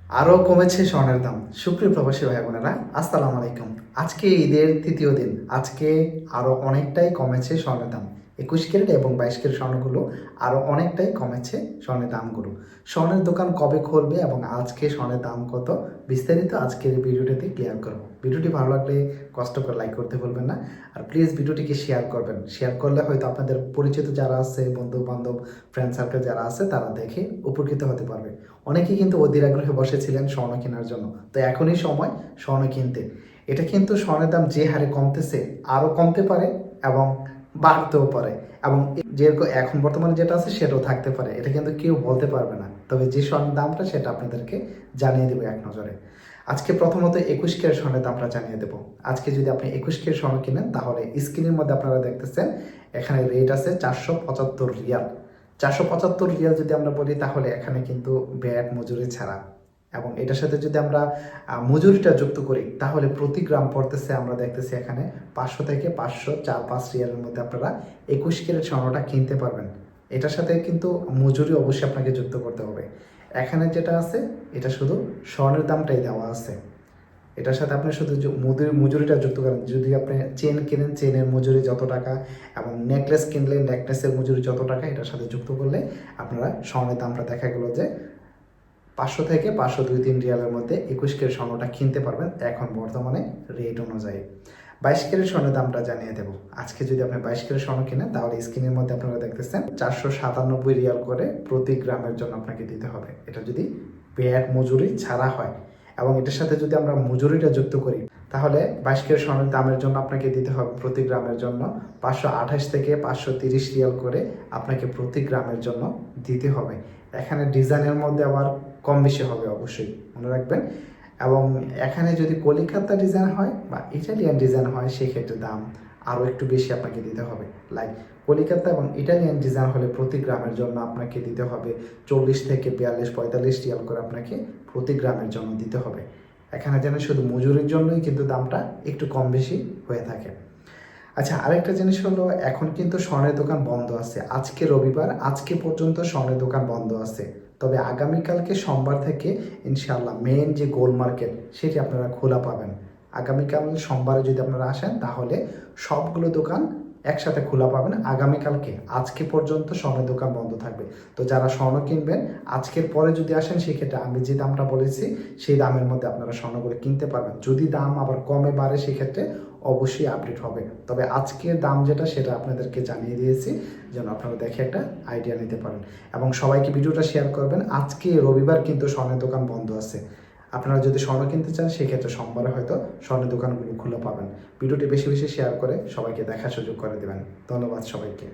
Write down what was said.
আরও কমেছে স্বর্ণের দাম। সুপ্রিয় প্রবাসী ভাই বোনেরা, আসসালামু আলাইকুম। আজকে ঈদের তৃতীয় দিন। আজকে আরও অনেকটাই কমেছে স্বর্ণের দাম। 21 ক্যারেট এবং 22 ক্যারেট স্বর্ণগুলো আরও অনেকটাই কমেছে স্বর্ণের দামগুলো। স্বর্ণের দোকান কবে খুলবে এবং আজকে স্বর্ণের দাম কত, বিস্তারিত আজকের এই ভিডিওটিতে ক্লিয়ার করব। ভিডিওটি ভালো লাগলে কষ্ট করে লাইক করতে ভুলবেন না। আর প্লিজ ভিডিওটিকে শেয়ার করবেন। শেয়ার করলে হয়তো আপনাদের পরিচিত যারা আছে, বন্ধু বান্ধব, ফ্রেন্ড সার্কেল যারা আছে, তারা দেখে উপকৃত হতে পারবে। অনেকেই কিন্তু অধীর আগ্রহে বসেছিলেন স্বর্ণ কেনার জন্য, তো এখনই সময় স্বর্ণ কিনতে। এটা কিন্তু স্বর্ণের দাম যে হারে কমতেছে, আরও কমতে পারে এবং বাড়তেও পারে, এবং যেরকম এখন বর্তমানে যেটা আছে সেটাও থাকতে পারে। এটা কিন্তু কেউ বলতে পারবে না, তবে যে স্বর্ণের দামটা সেটা আপনাদেরকে জানিয়ে দেবো এক নজরে। আজকে প্রথমত 21 ক্যারেট স্বর্ণের দামটা জানিয়ে দেবো। আজকে যদি আপনি 21 ক্যারেট স্বর্ণ কিনেন, তাহলে স্ক্রিনের মধ্যে আপনারা দেখতেছেন এখানে রেট আছে 475 রিয়াল। 475 রিয়াল যদি আমরা বলি, তাহলে এখানে কিন্তু ব্যাট মজুরি ছাড়া, এবং এটার সাথে যদি আমরা মজুরিটা যুক্ত করি, তাহলে প্রতি গ্রাম পড়তেছে, আমরা দেখতেছি এখানে 500 থেকে 504-5 রিয়ালের মধ্যে আপনারা 21 ক্যারেট স্বর্ণটা কিনতে পারবেন। এটার সাথে কিন্তু মজুরি অবশ্যই আপনাকে যুক্ত করতে হবে। এখানে যেটা আছে, এটা শুধু স্বর্ণের দামটাই দেওয়া আছে। এটার সাথে আপনি শুধু মজুরিটা যুক্ত করেন। যদি আপনি চেন কেনেন, চেনের মজুরি যত টাকা, এবং নেকলেস কিনলে নেকলেসের মজুরি যত টাকা, এটার সাথে যুক্ত করলে আপনারা স্বর্ণের দামটা দেখা গেলো যে 500 থেকে 502-3 রিয়ালের মধ্যে 21 ক্যারেট স্বর্ণটা কিনতে পারবেন এখন বর্তমানে রেট অনুযায়ী। 22 ক্যারেট স্বর্ণের দামটা জানিয়ে দেবো। আজকে যদি আপনি 22 ক্যারেট স্বর্ণ কিনেন, তাহলে স্ক্রিনের মধ্যে আপনারা দেখতেছেন 497 রিয়াল করে প্রতি গ্রামের জন্য আপনাকে দিতে হবে। এটা যদি ব্যাট মজুরি ছাড়া হয়, এবং এটার সাথে যদি আমরা মজুরিটা যুক্ত করি, তাহলে 22 ক্যারেট স্বর্ণের দামের জন্য আপনাকে দিতে হবে প্রতি গ্রামের জন্য 528 থেকে 530 রিয়াল করে আপনাকে প্রতি গ্রামের জন্য দিতে হবে। এখানে ডিজাইনের মধ্যে আবার কম বেশি হবে, অবশ্যই মনে রাখবেন। এবং এখানে যদি কলিকাতা ডিজাইন হয় বা ইটালিয়ান ডিজাইন হয়, সেক্ষেত্রে দাম আরও একটু বেশি আপনাকে দিতে হবে। লাইক কলিকাতা এবং ইটালিয়ান ডিজাইন হলে প্রতি গ্রামের জন্য আপনাকে দিতে হবে 40 থেকে 42-45 রিয়াল করে আপনাকে প্রতি গ্রামের জন্য দিতে হবে। এখানে যেন শুধু মজুরির জন্যই কিন্তু দামটা একটু কম বেশি হয়ে থাকে। আচ্ছা, আরেকটা জিনিস হলো, এখন কিন্তু স্বর্ণের দোকান বন্ধ আছে। আজকে রবিবার, আজকে পর্যন্ত স্বর্ণের দোকান বন্ধ আছে। তবে আগামীকালকে সোমবার থেকে ইনশাআল্লাহ মেন যে গোল্ড মার্কেট, সেটি আপনারা খোলা পাবেন। আগামীকাল সোমবারে যদি আপনারা আসেন, তাহলে সবগুলো দোকান একসাথে খোলা পাবেন আগামীকালকে। আজকে পর্যন্ত স্বর্ণের দোকান বন্ধ থাকবে। তো যারা স্বর্ণ কিনবেন, আজকের পরে যদি আসেন, সেক্ষেত্রে আমি যে দামটা বলেছি সেই দামের মধ্যে আপনারা স্বর্ণগুলো কিনতে পারবেন। যদি দাম আবার কমে বাড়ে, সেক্ষেত্রে অবশ্যই আপডেট হবে। তবে আজকের দাম যেটা, সেটা আপনাদেরকে জানিয়ে দিয়েছি, যেন আপনারা দেখে একটা আইডিয়া নিতে পারেন। এবং সবাইকে ভিডিওটা শেয়ার করবেন। আজকে রবিবার কিন্তু স্বর্ণের দোকান বন্ধ আছে। আপনারা যদি স্বর্ণ কিনতে চান, সেক্ষেত্রে সোমবারে হয়তো স্বর্ণের দোকানগুলো খোলা পাবেন। ভিডিওটি বেশি বেশি শেয়ার করে সবাইকে দেখার সুযোগ করে দেবেন। ধন্যবাদ সবাইকে।